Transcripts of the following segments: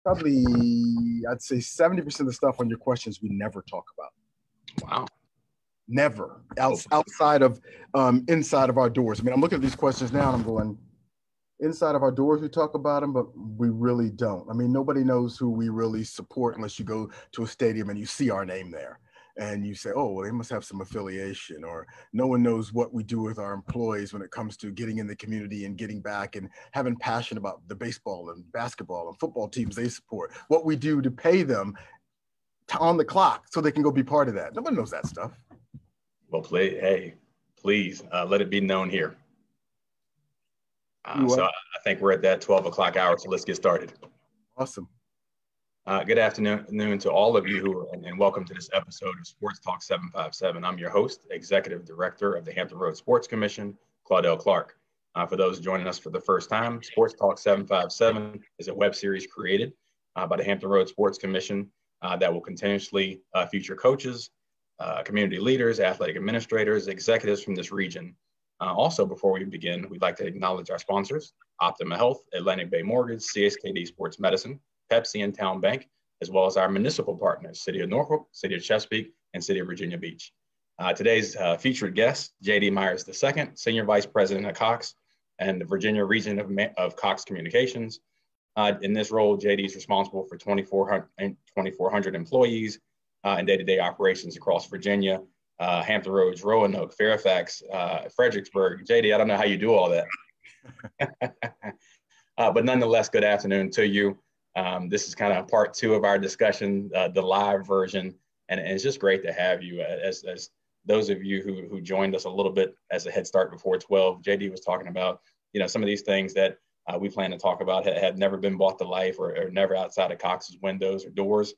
Probably, I'd say 70% of the stuff on your questions we never talk about. Wow. Never. Outside of, inside of our doors. I mean, I'm looking at these questions now and I'm going, inside of our doors, we talk about them, but we really don't. I mean, nobody knows who we really support unless you go to a stadium and you see our name there. And you say, oh, well, they must have some affiliation, or no one knows what we do with our employees when it comes to getting in the community and getting back and having passion about the baseball and basketball and football teams they support, what we do to pay them on the clock so they can go be part of that. Nobody knows that stuff. Well, please let it be known here. So I think we're at that 12 o'clock hour, so let's get started. Awesome. Good afternoon to all of you, and welcome to this episode of Sports Talk 757. I'm your host, Executive Director of the Hampton Roads Sports Commission, Claudel Clark. For those joining us for the first time, Sports Talk 757 is a web series created by the Hampton Roads Sports Commission that will continuously feature coaches, community leaders, athletic administrators, executives from this region. Also, before we begin, we'd like to acknowledge our sponsors, Optima Health, Atlantic Bay Mortgage, CSKD Sports Medicine, Pepsi and Town Bank, as well as our municipal partners, City of Norfolk, City of Chesapeake, and City of Virginia Beach. Today's featured guest, J.D. Myers II, Senior Vice President of COX and the Virginia Region of COX Communications. In this role, J.D. is responsible for 2,400 employees and day-to-day operations across Virginia, Hampton Roads, Roanoke, Fairfax, Fredericksburg. J.D., I don't know how you do all that. But nonetheless, good afternoon to you. This is kind of part two of our discussion, the live version, and it's just great to have you. As those of you who joined us a little bit as a head start before 12, JD was talking about, some of these things that we plan to talk about had never been brought to life or never outside of Cox's windows or doors.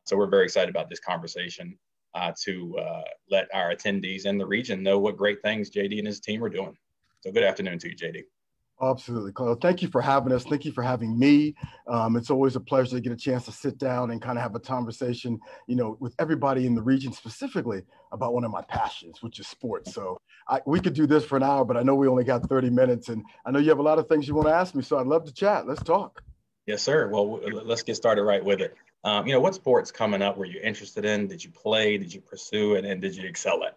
So we're very excited about this conversation to let our attendees in the region know what great things JD and his team are doing. So good afternoon to you, JD. Absolutely, Claude. Thank you for having us. Thank you for having me. It's always a pleasure to get a chance to sit down and kind of have a conversation, with everybody in the region, specifically about one of my passions, which is sports. So we could do this for an hour, but I know we only got 30 minutes, and I know you have a lot of things you want to ask me, so I'd love to chat. Let's talk. Yes, sir. Well, let's get started right with it. What sports coming up were you interested in? Did you play? Did you pursue? And did you excel at?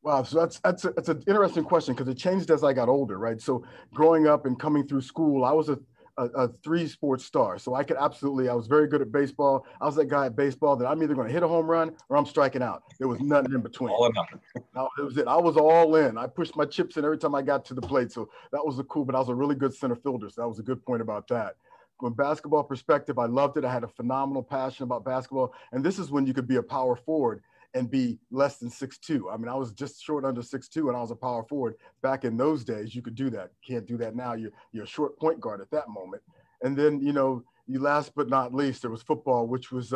Wow, so that's an interesting question because it changed as I got older, right? So growing up and coming through school, I was a three-sport star. So I was very good at baseball. I was that guy at baseball that I'm either going to hit a home run or I'm striking out. There was nothing in between. All or nothing. No, it was it. I was all in. I pushed my chips in every time I got to the plate. So that was cool, but I was a really good center fielder. So that was a good point about that. From a basketball perspective, I loved it. I had a phenomenal passion about basketball. And this is when you could be a power forward and be less than 6'2". I mean, I was just short under 6'2", and I was a power forward. Back in those days, you could do that. Can't do that now. You're a short point guard at that moment. And then, you last but not least, there was football, which was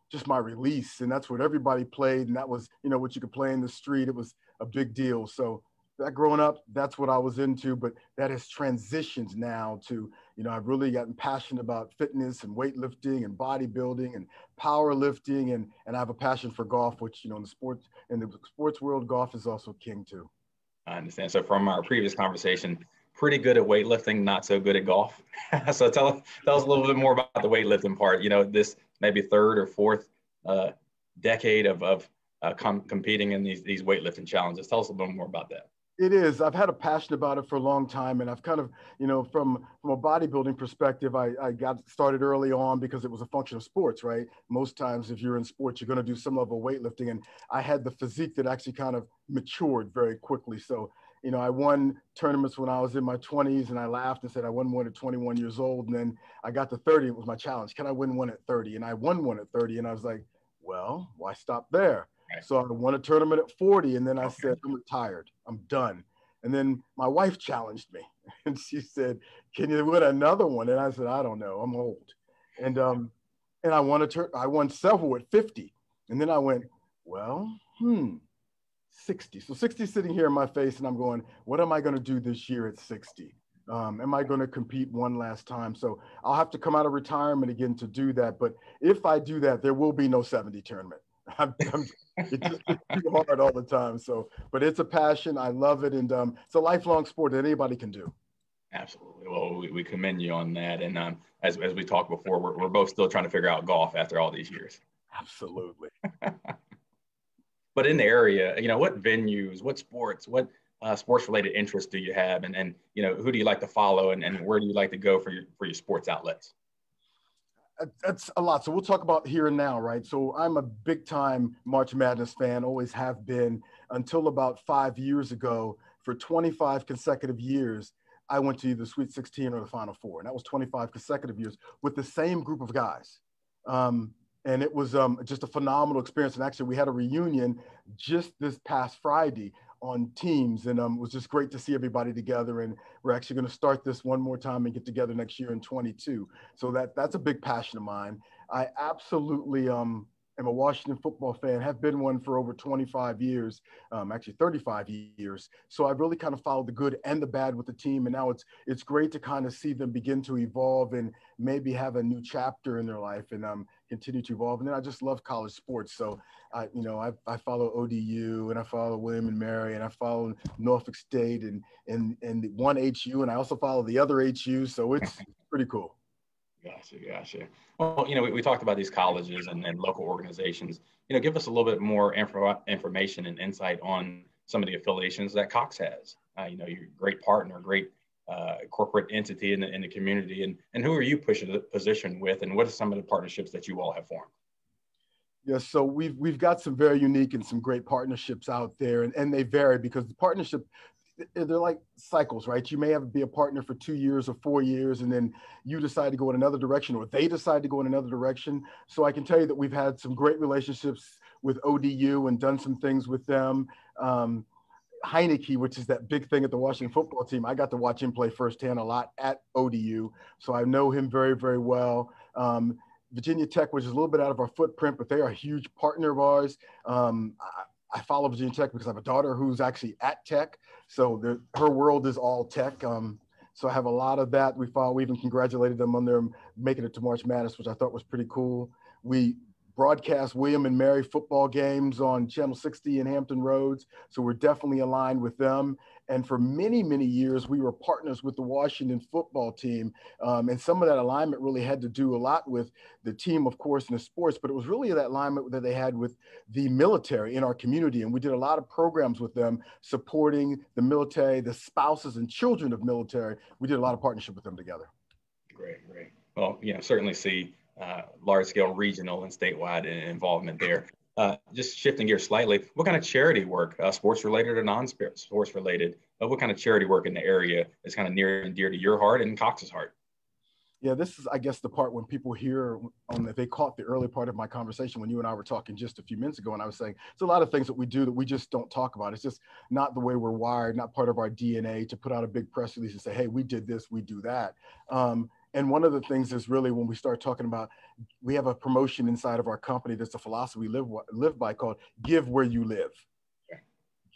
just my release. And that's what everybody played. And that was, what you could play in the street. It was a big deal. So that growing up, that's what I was into. But that has transitioned now to, I've really gotten passionate about fitness and weightlifting and bodybuilding and powerlifting, and I have a passion for golf, which in the sports world, golf is also king too. I understand. So from our previous conversation, pretty good at weightlifting, not so good at golf. So tell us a little bit more about the weightlifting part. This maybe third or fourth decade of competing in these weightlifting challenges. Tell us a little more about that. It is. I've had a passion about it for a long time, and I've kind of, from a bodybuilding perspective, I got started early on because it was a function of sports, right? Most times if you're in sports, you're going to do some level of weightlifting, and I had the physique that actually kind of matured very quickly. So, I won tournaments when I was in my 20s, and I laughed and said I won one at 21 years old, and then I got to 30. It was my challenge. Can I win one at 30? And I won one at 30, and I was like, well, why stop there? Right. So I won a tournament at 40, and then I said, I'm retired. I'm done. And then my wife challenged me, and she said, can you win another one? And I said, I don't know. I'm old. And I won several at 50. And then I went, well, 60. So 60 sitting here in my face, and I'm going, what am I going to do this year at 60? Am I going to compete one last time? So I'll have to come out of retirement again to do that. But if I do that, there will be no 70 tournament. It's just too hard all the time. So, but it's a passion. I love it. And it's a lifelong sport that anybody can do. Absolutely. Well, we commend you on that. And as we talked before, we're both still trying to figure out golf after all these years. Absolutely. But in the area, what venues, what sports, what sports related interests do you have? And who do you like to follow, and where do you like to go for your sports outlets? That's a lot. So we'll talk about here and now, right? So I'm a big time March Madness fan, always have been until about 5 years ago. For 25 consecutive years, I went to either Sweet 16 or the Final Four. And that was 25 consecutive years with the same group of guys. And it was just a phenomenal experience. And actually, we had a reunion just this past Friday on Teams, and it was just great to see everybody together. And we're actually going to start this one more time and get together next year in 22. So that's a big passion of mine. I absolutely am a Washington football fan, have been one for over 25 years, actually 35 years. So I've really kind of followed the good and the bad with the team. And now it's great to kind of see them begin to evolve and maybe have a new chapter in their life and continue to evolve. And then I just love college sports. So I follow ODU, and I follow William and Mary, and I follow Norfolk State and one HU, and I also follow the other HU. So it's pretty cool. Gotcha. Well, we talked about these colleges and local organizations. Give us a little bit more information and insight on some of the affiliations that COX has. You're a great partner, great corporate entity in the community, and who are you pushing the position with, and what are some of the partnerships that you all have formed? Yes, so we've got some very unique and some great partnerships out there, and they vary because the partnership, they're like cycles, right? You may be a partner for 2 years or 4 years, and then you decide to go in another direction, or they decide to go in another direction. So I can tell you that we've had some great relationships with ODU and done some things with them. Heineke, which is that big thing at the Washington football team, I got to watch him play firsthand a lot at ODU, so I know him very, very well. Virginia Tech, which is a little bit out of our footprint, but they are a huge partner of ours. I follow Virginia Tech because I have a daughter who's actually at Tech, so her world is all tech. So I have a lot of that. We even congratulated them on their making it to March Madness, which I thought was pretty cool. We broadcast William and Mary football games on Channel 60 in Hampton Roads, so we're definitely aligned with them. And for many, many years, we were partners with the Washington football team. And some of that alignment really had to do a lot with the team, of course, and the sports, but it was really that alignment that they had with the military in our community. And we did a lot of programs with them supporting the military, the spouses and children of military. We did a lot of partnership with them together. Great. Well, certainly see large-scale regional and statewide involvement there. Just shifting gears slightly, what kind of charity work, sports-related or non-sports-related, what kind of charity work in the area is kind of near and dear to your heart and COX's heart? Yeah, this is, I guess, the part when people hear they caught the early part of my conversation when you and I were talking just a few minutes ago, and I was saying there's a lot of things that we do that we just don't talk about. It's just not the way we're wired, not part of our DNA to put out a big press release and say, hey, we did this, we do that. And one of the things is really when we start talking about, we have a promotion inside of our company that's a philosophy we live by called give where you live.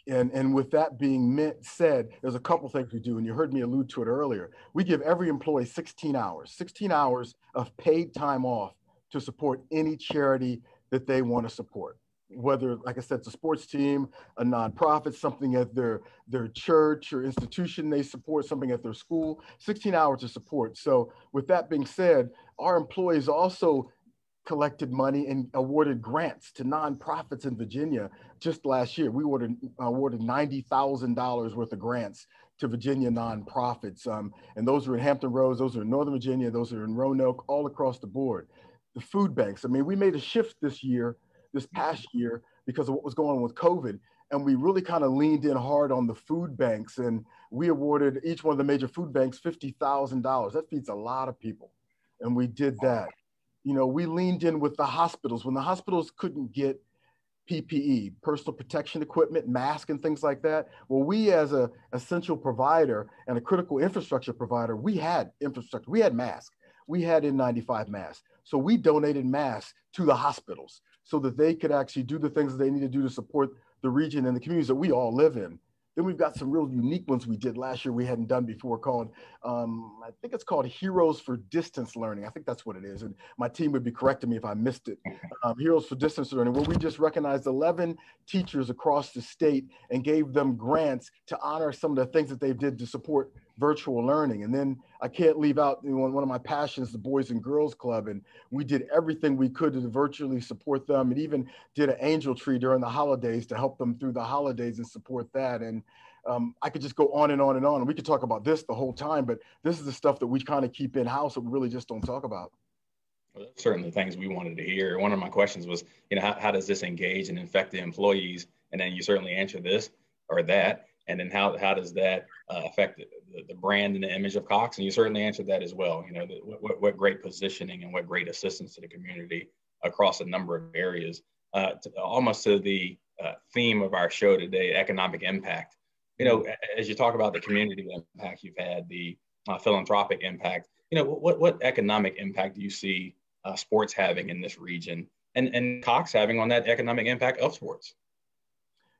And with that being said, there's a couple things we do, and you heard me allude to it earlier. We give every employee 16 hours of paid time off to support any charity that they want to support. Whether, like I said, it's a sports team, a nonprofit, something at their church or institution they support, something at their school, 16 hours of support. So with that being said, our employees also collected money and awarded grants to nonprofits in Virginia. Just last year, we awarded $90,000 worth of grants to Virginia nonprofits. And those are in Hampton Roads, those are in Northern Virginia, those are in Roanoke, all across the board. The food banks, I mean, we made a shift this past year because of what was going on with COVID. And we really kind of leaned in hard on the food banks, and we awarded each one of the major food banks $50,000. That feeds a lot of people. And we did that. We leaned in with the hospitals. When the hospitals couldn't get PPE, personal protection equipment, masks, and things like that, well, we as an essential provider and a critical infrastructure provider, we had infrastructure, we had masks, we had N95 masks. So we donated masks to the hospitals so that they could actually do the things that they need to do to support the region and the communities that we all live in. Then we've got some real unique ones we did last year we hadn't done before called, I think it's called Heroes for Distance Learning. I think that's what it is. And my team would be correcting me if I missed it. Heroes for Distance Learning, where we just recognized 11 teachers across the state and gave them grants to honor some of the things that they did to support virtual learning. And then I can't leave out, you know, one of my passions, the Boys and Girls Club. And we did everything we could to virtually support them, and even did an angel tree during the holidays to help them through the holidays and support that. And I could just go on and on and on. And we could talk about this the whole time, but this is the stuff that we kind of keep in house that we really just don't talk about. Well, that's certainly things we wanted to hear. One of my questions was, you know, how does this engage and infect the employees? And then you certainly answer this or that. And then how does that affect the brand and the image of Cox? And you certainly answered that as well. You know, what great positioning and what great assistance to the community across a number of areas, almost to the theme of our show today, economic impact. You know, as you talk about the community impact you've had, the philanthropic impact, you know, what economic impact do you see sports having in this region, and Cox having on that economic impact of sports?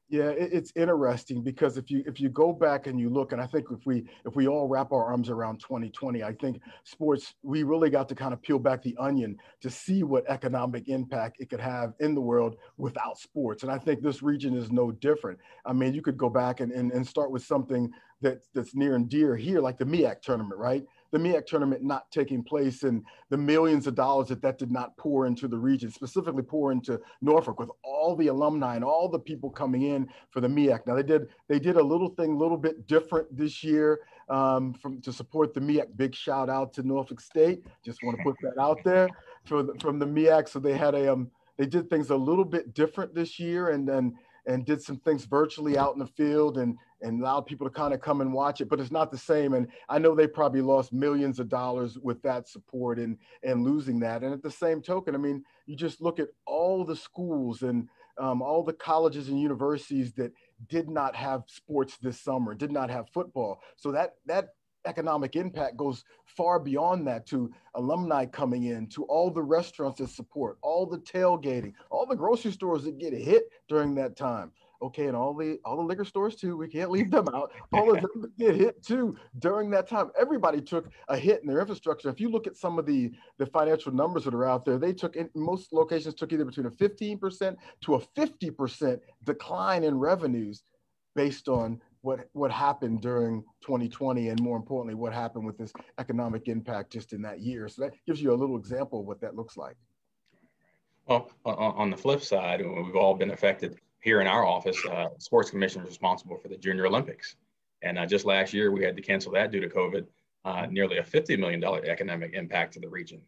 Yeah, it's interesting because if you go back and you look, and I think if we all wrap our arms around 2020, I think sports, we really got to kind of peel back the onion to see what economic impact it could have in the world without sports. And I think this region is no different. I mean, you could go back and start with something that's near and dear here, like the MEAC tournament, right? The MEAC tournament not taking place, and the millions of dollars that did not pour into the region, specifically pour into Norfolk, with all the alumni and all the people coming in for the MEAC. Now they did a little thing a little bit different this year to support the MEAC. Big shout out to Norfolk State. Just want to put that out there from the MEAC. So they had they did things a little bit different this year, and did some things virtually out in the field, and allowed people to kind of come and watch it, but it's not the same. And I know they probably lost millions of dollars with that support and losing that. And at the same token, I mean, you just look at all the schools and all the colleges and universities that did not have sports this summer, did not have football. So that economic impact goes far beyond that, to alumni coming in, to all the restaurants that support, all the tailgating, all the grocery stores that get hit during that time. Okay, and all the liquor stores too, we can't leave them out. All of them get hit too during that time. Everybody took a hit in their infrastructure. If you look at some of the financial numbers that are out there, most locations took either between a 15% to a 50% decline in revenues based on what happened during 2020, and more importantly, what happened with this economic impact just in that year. So that gives you a little example of what that looks like. Well, on the flip side, we've all been affected. Here in our office, sports commission is responsible for the Junior Olympics. And just last year, we had to cancel that due to COVID, nearly a $50 million economic impact to the region.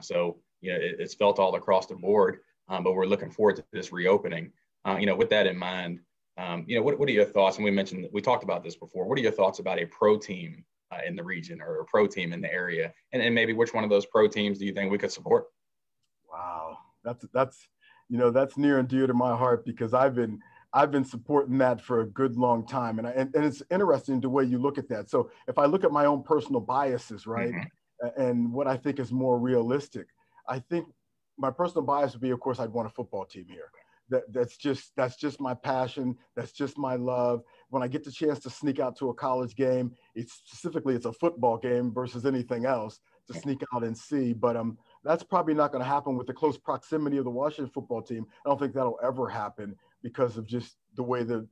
So, you know, it's felt all across the board, but we're looking forward to this reopening. You know, with that in mind, you know, what are your thoughts? And we talked about this before. What are your thoughts about a pro team in the region, or a pro team in the area? And maybe which one of those pro teams do you think we could support? Wow, that's you know, that's near and dear to my heart, because I've been supporting that for a good long time. And it's interesting the way you look at that. So if I look at my own personal biases, right, and what I think is more realistic, I think my personal bias would be, of course, I'd want a football team here. That's just my passion. That's just my love. When I get the chance to sneak out to a college game, it's a football game versus anything else, to sneak out and see. But that's probably not going to happen with the close proximity of the Washington football team. I don't think that'll ever happen because of just the way the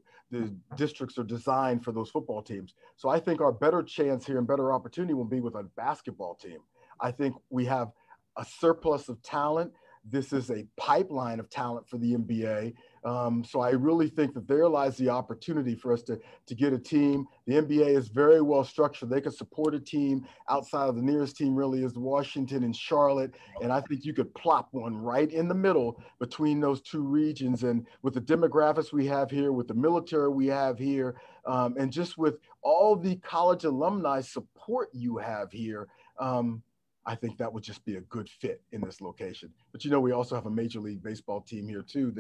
districts are designed for those football teams. So I think our better chance here and better opportunity will be with a basketball team. I think we have a surplus of talent. This is a pipeline of talent for the NBA. So I really think that there lies the opportunity for us to get a team. The NBA is very well structured. They can support a team outside of the nearest team really is Washington and Charlotte. And I think you could plop one right in the middle between those two regions. And with the demographics we have here, with the military we have here, and just with all the college alumni support you have here, I think that would just be a good fit in this location. But, you know, we also have a Major League Baseball team here too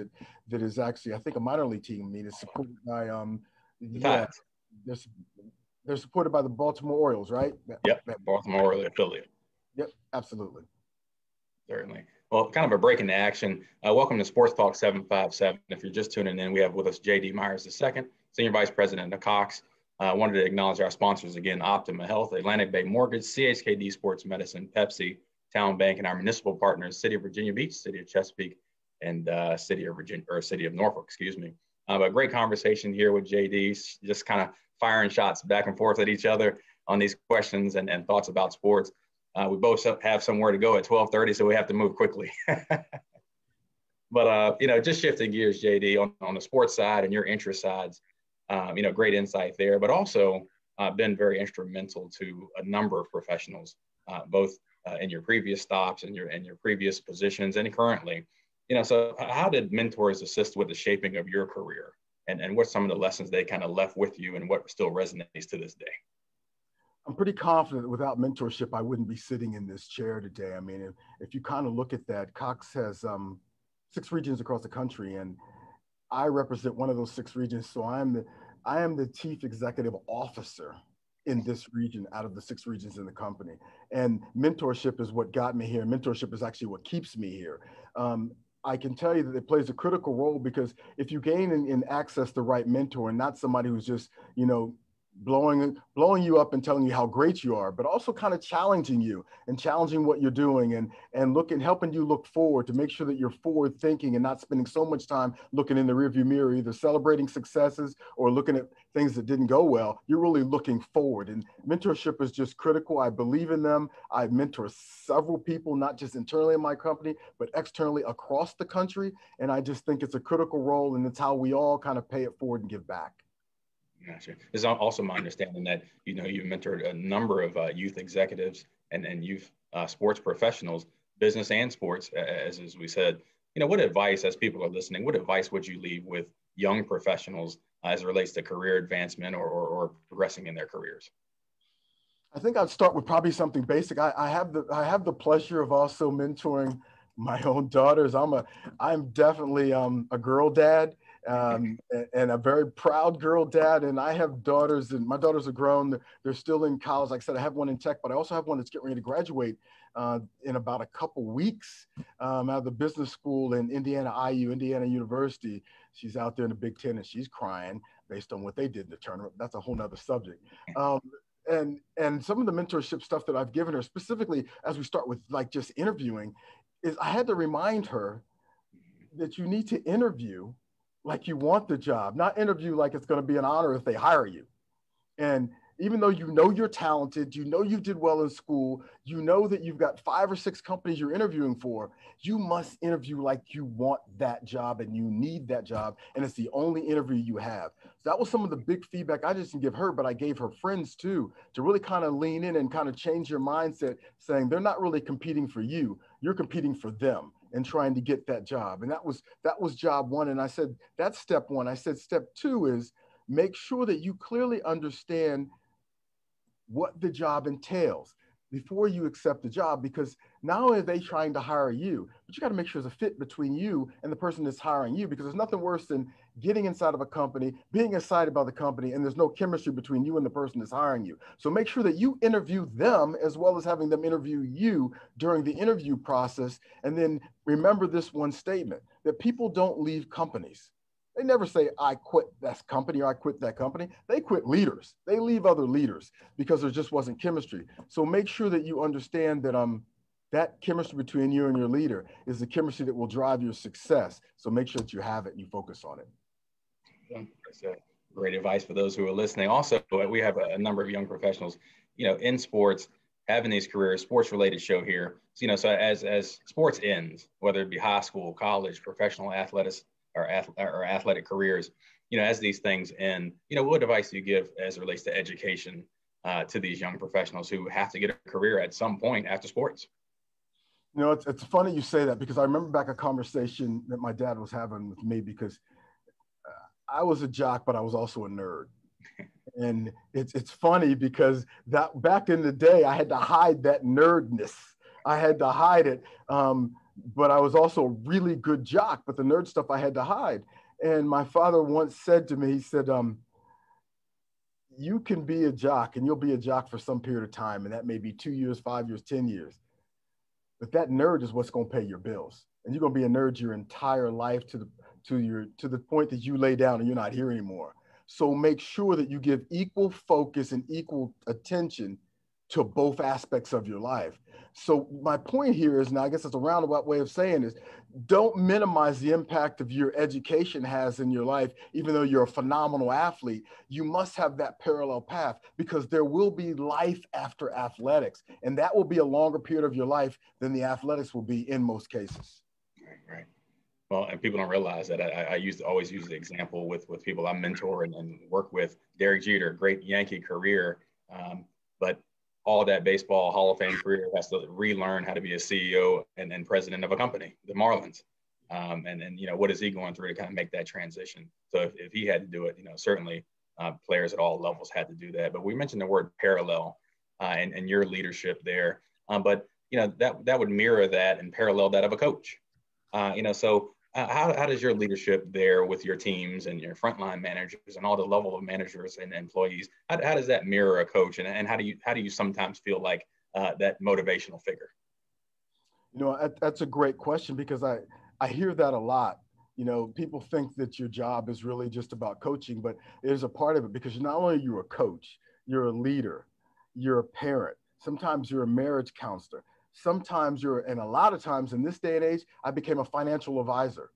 that is actually, I think, a minor league team. I mean, it's supported by they're supported by the Baltimore Orioles, right? Yep, Baltimore Orioles affiliate. Yep, absolutely. Certainly. Well, kind of a break into action. Welcome to Sports Talk 757. If you're just tuning in, we have with us J.D. Myers II, Senior Vice President of COX. I wanted to acknowledge our sponsors again: Optima Health, Atlantic Bay Mortgage, CHKD Sports Medicine, Pepsi, Town Bank, and our municipal partners, City of Virginia Beach, City of Chesapeake, and City of Norfolk, excuse me. A great conversation here with JD, just kind of firing shots back and forth at each other on these questions and thoughts about sports. We both have somewhere to go at 12:30, so we have to move quickly. But, just shifting gears, JD, on the sports side and your interest sides, great insight there, but also been very instrumental to a number of professionals, both in your previous stops and your previous positions and currently. So how did mentors assist with the shaping of your career? And what's some of the lessons they kind of left with you and what still resonates to this day? I'm pretty confident that without mentorship, I wouldn't be sitting in this chair today. I mean, if you kind of look at that, COX has 6 regions across the country, and I represent one of those 6 regions. So I am the chief executive officer in this region out of the 6 regions in the company. And mentorship is what got me here. Mentorship is actually what keeps me here. I can tell you that it plays a critical role, because if you gain and access the right mentor, and not somebody who's just, blowing you up and telling you how great you are, but also kind of challenging you and challenging what you're doing and helping you look forward, to make sure that you're forward thinking and not spending so much time looking in the rearview mirror, either celebrating successes or looking at things that didn't go well. You're really looking forward, and mentorship is just critical. I believe in them. I mentor several people, not just internally in my company, but externally across the country. And I just think it's a critical role, and it's how we all kind of pay it forward and give back. Gotcha. It's also my understanding that, you've mentored a number of youth executives and youth sports professionals, business and sports, as we said. What advice, as people are listening, what advice would you leave with young professionals as it relates to career advancement or progressing in their careers? I think I'd start with probably something basic. I have the pleasure of also mentoring my own daughters. I'm definitely a girl dad. And a very proud girl dad. And I have daughters, and my daughters are grown. They're still in college. Like I said, I have one in tech, but I also have one that's getting ready to graduate in about a couple weeks out of the business school in Indiana University. She's out there in the Big Ten, and she's crying based on what they did in the tournament. That's a whole nother subject. And some of the mentorship stuff that I've given her, specifically as we start with like just interviewing, is I had to remind her that you need to interview like you want the job, not interview like it's going to be an honor if they hire you. And even though you're talented, you did well in school, that you've got 5 or 6 companies you're interviewing for, you must interview like you want that job and you need that job. And it's the only interview you have. So that was some of the big feedback I just didn't give her, but I gave her friends too, to really kind of lean in and kind of change your mindset, saying they're not really competing for you, you're competing for them and trying to get that job. And that was job 1. And I said, that's step 1. I said, step 2 is make sure that you clearly understand what the job entails before you accept the job, because not only are they trying to hire you, but you got to make sure there's a fit between you and the person that's hiring you, because there's nothing worse than getting inside of a company, being excited about the company, and there's no chemistry between you and the person that's hiring you. So make sure that you interview them as well as having them interview you during the interview process. And then remember this one statement, that people don't leave companies. They never say, I quit that company or I quit that company. They quit leaders. They leave other leaders because there just wasn't chemistry. So make sure that you understand that that chemistry between you and your leader is the chemistry that will drive your success. So make sure that you have it and you focus on it. That's great advice for those who are listening. Also, we have a number of young professionals, in sports, having these careers, sports-related show here. So, so as sports ends, whether it be high school, college, professional athletics, or athletic careers, as these things end, what advice do you give as it relates to education to these young professionals who have to get a career at some point after sports? It's funny you say that, because I remember back a conversation that my dad was having with me, because I was a jock, but I was also a nerd. And it's funny because that back in the day, I had to hide that nerdness. I had to hide it. But I was also a really good jock, but the nerd stuff I had to hide. And my father once said to me, he said, you can be a jock and you'll be a jock for some period of time. And that may be 2 years, 5 years, 10 years. But that nerd is what's going to pay your bills. And you're going to be a nerd your entire life to the point that you lay down and you're not here anymore. So make sure that you give equal focus and equal attention to both aspects of your life. So my point here is, now I guess it's a roundabout way of saying is, don't minimize the impact of your education has in your life. Even though you're a phenomenal athlete, you must have that parallel path, because there will be life after athletics, and that will be a longer period of your life than the athletics will be in most cases. Right. Well, and people don't realize that I always use the example with people I mentor and work with. Derek Jeter, great Yankee career, but all that baseball Hall of Fame career has to relearn how to be a CEO and president of a company, the Marlins. And what is he going through to kind of make that transition? So if he had to do it, certainly players at all levels had to do that. But we mentioned the word parallel and your leadership there. But that would mirror that and parallel that of a coach. So how does your leadership there with your teams and your frontline managers and all the level of managers and employees, how does that mirror a coach? And how do you sometimes feel like that motivational figure? That's a great question, because I hear that a lot. People think that your job is really just about coaching, but there's a part of it, because not only are you a coach, you're a leader, you're a parent, sometimes you're a marriage counselor. Sometimes and a lot of times in this day and age, I became a financial advisor.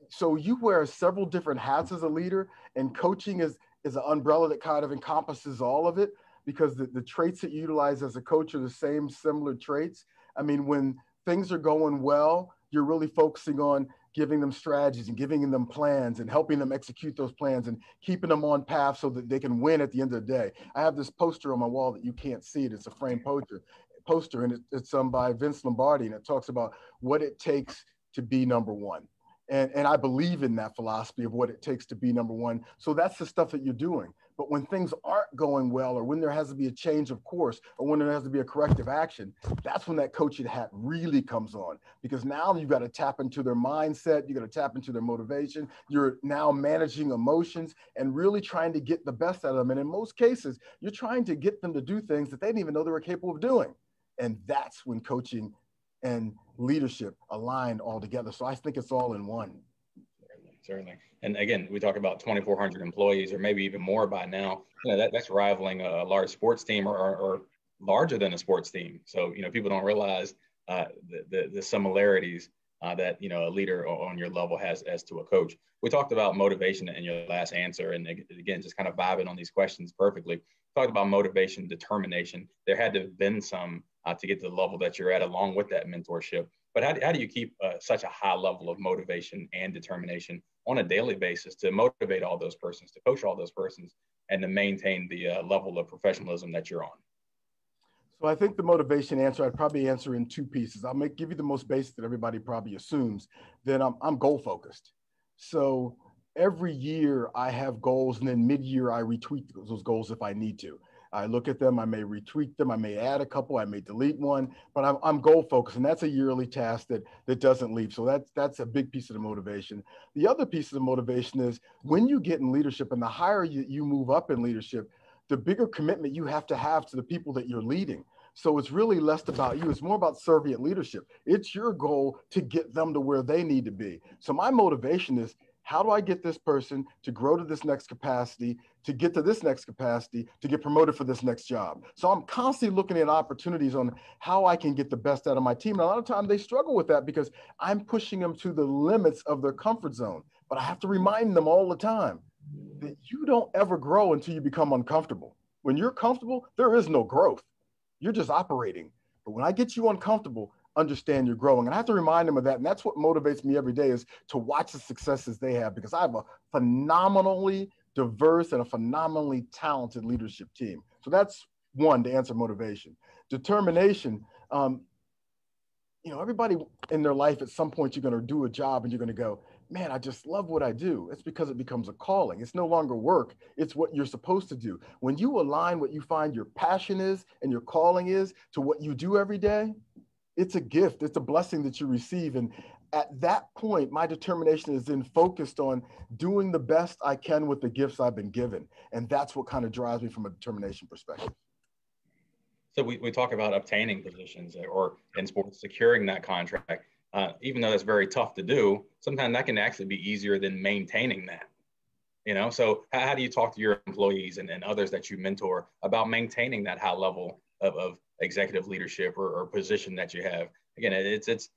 So you wear several different hats as a leader, and coaching is an umbrella that kind of encompasses all of it, because the traits that you utilize as a coach are the same similar traits. I mean, when things are going well, you're really focusing on giving them strategies and giving them plans and helping them execute those plans and keeping them on path so that they can win at the end of the day. I have this poster on my wall that you can't see it. It's a framed poster, and it's by Vince Lombardi, and it talks about what it takes to be number one. And I believe in that philosophy of what it takes to be number one. So that's the stuff that you're doing. But when things aren't going well, or when there has to be a change of course, or when there has to be a corrective action, that's when that coaching hat really comes on, because now you've got to tap into their mindset. You got to tap into their motivation. You're now managing emotions and really trying to get the best out of them. And in most cases, you're trying to get them to do things that they didn't even know they were capable of doing. And that's when coaching and leadership align all together. So I think it's all in one. Certainly. And again, we talk about 2,400 employees, or maybe even more by now. That's rivaling a large sports team, or larger than a sports team. So people don't realize the similarities that a leader on your level has as to a coach. We talked about motivation in your last answer, and again, just kind of vibing on these questions perfectly. Talked about motivation, determination. There had to have been some to get to the level that you're at, along with that mentorship. But how do you keep such a high level of motivation and determination on a daily basis to motivate all those persons, to coach all those persons, and to maintain the level of professionalism that you're on? So I think the motivation answer, I'd probably answer in two pieces. I'll give you the most basic that everybody probably assumes. Then I'm goal focused. So every year I have goals, and then mid-year I retweak those goals if I need to. I look at them, I may retweak them, I may add a couple, I may delete one, but I'm goal focused, and that's a yearly task that doesn't leave. So that's a big piece of the motivation. The other piece of the motivation is when you get in leadership, and the higher you move up in leadership, the bigger commitment you have to the people that you're leading. So it's really less about you. It's more about servant leadership. It's your goal to get them to where they need to be. So my motivation is, how do I get this person to grow to this next capacity, to get to this next capacity, to get promoted for this next job? So I'm constantly looking at opportunities on how I can get the best out of my team. And a lot of times they struggle with that, because I'm pushing them to the limits of their comfort zone. But I have to remind them all the time that you don't ever grow until you become uncomfortable. When you're comfortable, there is no growth. You're just operating. But when I get you uncomfortable, understand you're growing. And I have to remind them of that. And that's what motivates me every day, is to watch the successes they have, because I have a phenomenally diverse and a phenomenally talented leadership team. So that's one, to answer motivation. Determination, everybody in their life, at some point, you're going to do a job and you're going to go, man, I just love what I do. It's because it becomes a calling. It's no longer work. It's what you're supposed to do. When you align what you find your passion is and your calling is to what you do every day, it's a gift. It's a blessing that you receive. And at that point, my determination is then focused on doing the best I can with the gifts I've been given. And that's what kind of drives me from a determination perspective. So we talk about obtaining positions, or in sports, securing that contract. Even though that's very tough to do, sometimes that can actually be easier than maintaining that. So how do you talk to your employees and others that you mentor about maintaining that high level of executive leadership or position that you have? Again, it's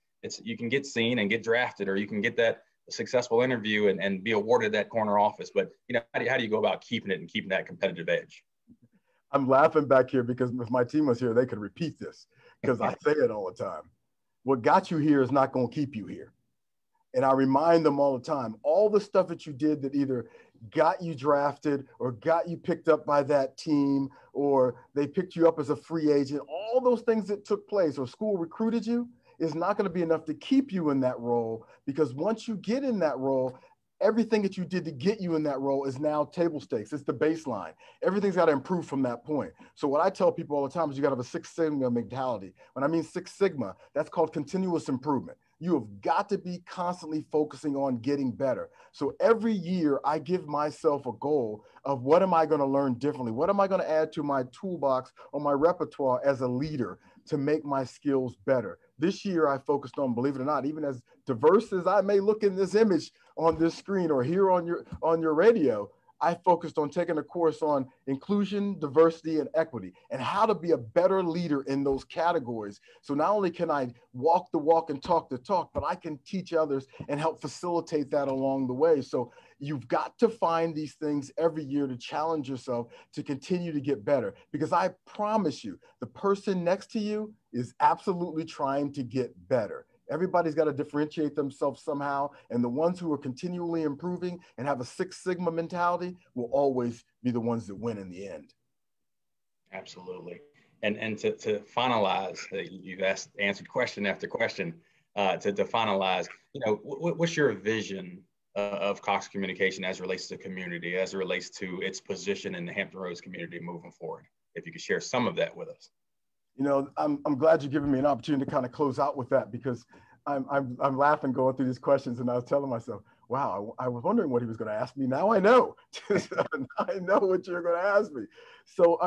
you can get seen and get drafted, or you can get that successful interview and be awarded that corner office. But how do you go about keeping it and keeping that competitive edge? I'm laughing back here because if my team was here, they could repeat this because I say it all the time. What got you here is not going to keep you here. And I remind them all the time, all the stuff that you did that either got you drafted or got you picked up by that team, or they picked you up as a free agent, all those things that took place, or school recruited you, is not going to be enough to keep you in that role, because once you get in that role, everything that you did to get you in that role is now table stakes. It's the baseline. Everything's got to improve from that point. So what I tell people all the time is you got to have a Six Sigma mentality. When I mean Six Sigma, that's called continuous improvement. You have got to be constantly focusing on getting better. So every year I give myself a goal of what am I going to learn differently? What am I going to add to my toolbox or my repertoire as a leader to make my skills better? This year I focused on, believe it or not, even as diverse as I may look in this image on this screen or here on your radio, I focused on taking a course on inclusion, diversity, and equity, and how to be a better leader in those categories. So not only can I walk the walk and talk the talk, but I can teach others and help facilitate that along the way. So you've got to find these things every year to challenge yourself to continue to get better, because I promise you, the person next to you is absolutely trying to get better. Everybody's got to differentiate themselves somehow. And the ones who are continually improving and have a Six Sigma mentality will always be the ones that win in the end. Absolutely. And to finalize, you've answered question after question. To finalize, what's your vision of Cox Communication as it relates to community, as it relates to its position in the Hampton Roads community moving forward? If you could share some of that with us. I'm glad you're giving me an opportunity to kind of close out with that, because I'm laughing going through these questions, and I was telling myself, wow, I was wondering what he was going to ask me. Now I know. I know what you're going to ask me. So,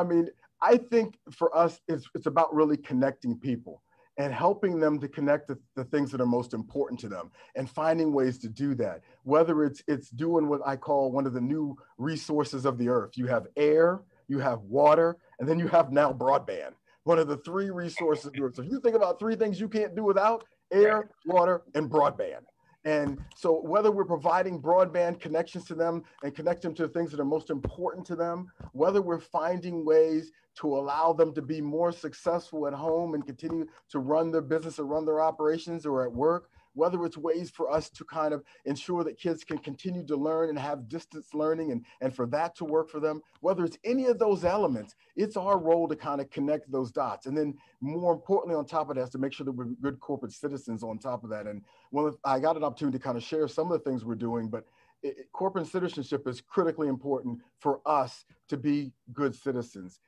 I think for us, it's about really connecting people and helping them to connect to the things that are most important to them and finding ways to do that. Whether it's doing what I call one of the new resources of the earth. You have air, you have water, and then you have now broadband. One of the three resources. So if you think about three things you can't do without: air, water, and broadband. And so whether we're providing broadband connections to them and connect them to the things that are most important to them, whether we're finding ways to allow them to be more successful at home and continue to run their business or run their operations or at work, whether it's ways for us to kind of ensure that kids can continue to learn and have distance learning and for that to work for them, whether it's any of those elements, it's our role to kind of connect those dots. And then more importantly, on top of that, is to make sure that we're good corporate citizens on top of that. And I got an opportunity to kind of share some of the things we're doing, but corporate citizenship is critically important for us to be good citizens.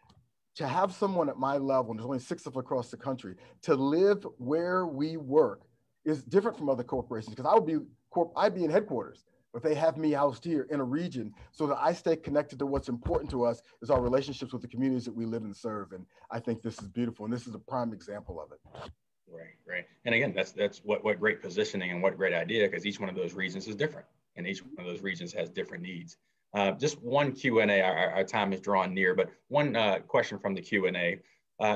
To have someone at my level, and there's only 6 of us across the country, to live where we work is different from other corporations, because I'd be in headquarters, but they have me housed here in a region so that I stay connected to what's important to us is our relationships with the communities that we live and serve. And I think this is beautiful. And this is a prime example of it. Right. And again, that's what great positioning and what great idea, because each one of those regions is different and each one of those regions has different needs. Just one Q&A, our time is drawing near, but one question from the Q&A.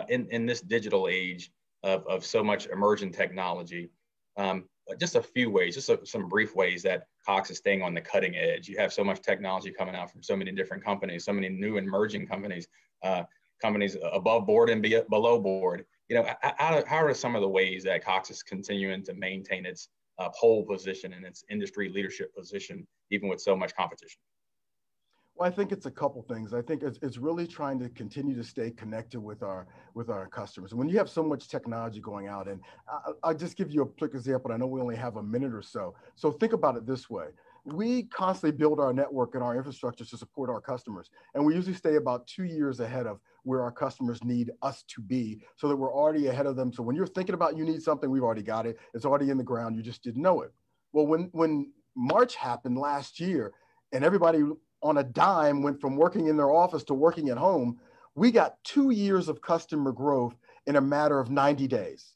In this digital age of so much emerging technology, just a few ways, some brief ways that Cox is staying on the cutting edge. You have so much technology coming out from so many different companies, so many new emerging companies, companies above board and below board. How are some of the ways that Cox is continuing to maintain its pole position and its industry leadership position, even with so much competition? Well, I think it's a couple things. I think it's really trying to continue to stay connected with our customers. And when you have so much technology going out, and I'll just give you a quick example. I know we only have a minute or so. So think about it this way. We constantly build our network and our infrastructure to support our customers. And we usually stay about 2 years ahead of where our customers need us to be, so that we're already ahead of them. So when you're thinking about you need something, we've already got it. It's already in the ground. You just didn't know it. Well, when March happened last year and everybody on a dime went from working in their office to working at home, we got 2 years of customer growth in a matter of 90 days.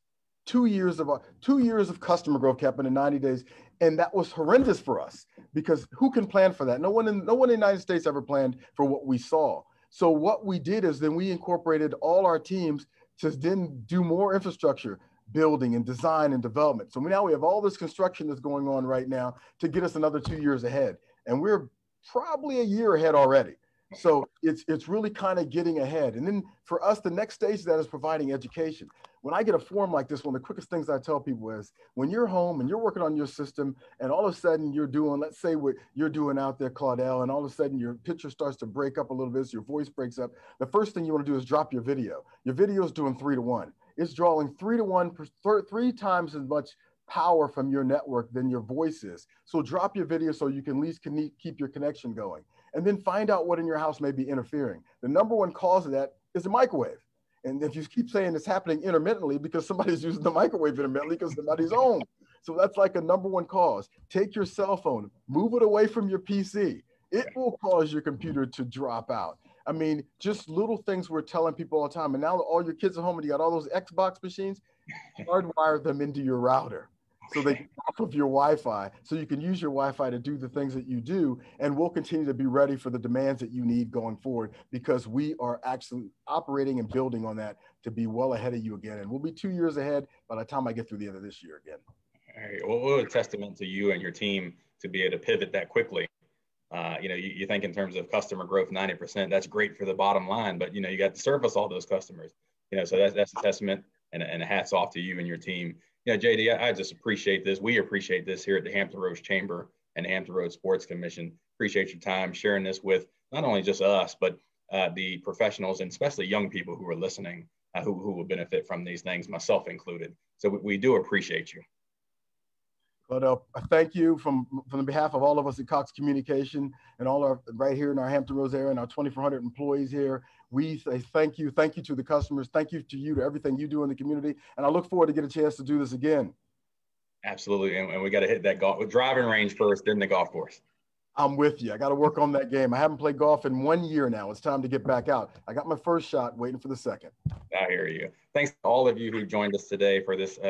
2 years of customer growth happened in 90 days. And that was horrendous for us because who can plan for that? No one in the United States ever planned for what we saw. So what we did is then we incorporated all our teams to then do more infrastructure building and design and development. So now we have all this construction that's going on right now to get us another 2 years ahead. And we're probably a year ahead already. So it's really kind of getting ahead. And then for us, the next stage of that is providing education. When I get a forum like this, one of the quickest things I tell people is when you're home and you're working on your system and all of a sudden you're doing, let's say what you're doing out there, Claudel, and all of a sudden your picture starts to break up a little bit, so your voice breaks up. The first thing you want to do is drop your video. Your video is doing 3 to 1. It's drawing 3 to 1, 3 times as much power from your network than your voice is. So drop your video so you can at least keep your connection going. And then find out what in your house may be interfering. The number one cause of that is the microwave. And if you keep saying it's happening intermittently because somebody's using the microwave intermittently because somebody's home. So that's like a number one cause. Take your cell phone, move it away from your PC. It will cause your computer to drop out. I mean, just little things we're telling people all the time. And now that all your kids are home and you got all those Xbox machines, hardwire them into your router. So they get off of your Wi-Fi, so you can use your Wi-Fi to do the things that you do, and we'll continue to be ready for the demands that you need going forward because we are actually operating and building on that to be well ahead of you again. And we'll be 2 years ahead by the time I get through the end of this year again. All right. Well, what a testament to you and your team to be able to pivot that quickly. You think in terms of customer growth, 90%, that's great for the bottom line, but, you got to service all those customers, so that's a testament and a hats off to you and your team. JD, I just appreciate this. We appreciate this here at the Hampton Roads Chamber and the Hampton Roads Sports Commission. Appreciate your time sharing this with not only just us, but the professionals and especially young people who are listening, who will benefit from these things, myself included. So we do appreciate you. But thank you from the behalf of all of us at Cox Communication and all our right here in our Hampton Roads area and our 2,400 employees here. We say thank you to the customers, thank you to everything you do in the community, and I look forward to get a chance to do this again. Absolutely, and we got to hit that driving range first, then the golf course. I'm with you. I got to work on that game. I haven't played golf in 1 year now. It's time to get back out. I got my first shot, waiting for the second. I hear you. Thanks to all of you who joined us today for this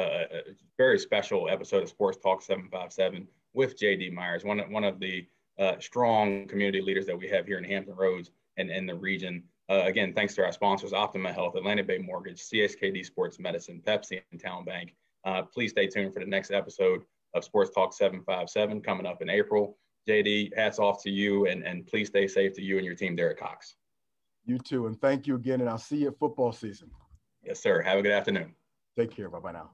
very special episode of Sports Talk 757 with JD Myers, one of the strong community leaders that we have here in Hampton Roads and in the region. Again, thanks to our sponsors, Optima Health, Atlantic Bay Mortgage, CSKD Sports Medicine, Pepsi, and Town Bank. Please stay tuned for the next episode of Sports Talk 757 coming up in April. JD, hats off to you, and please stay safe to you and your team there at Cox. You too, and thank you again, and I'll see you at football season. Yes, sir. Have a good afternoon. Take care. Bye-bye now.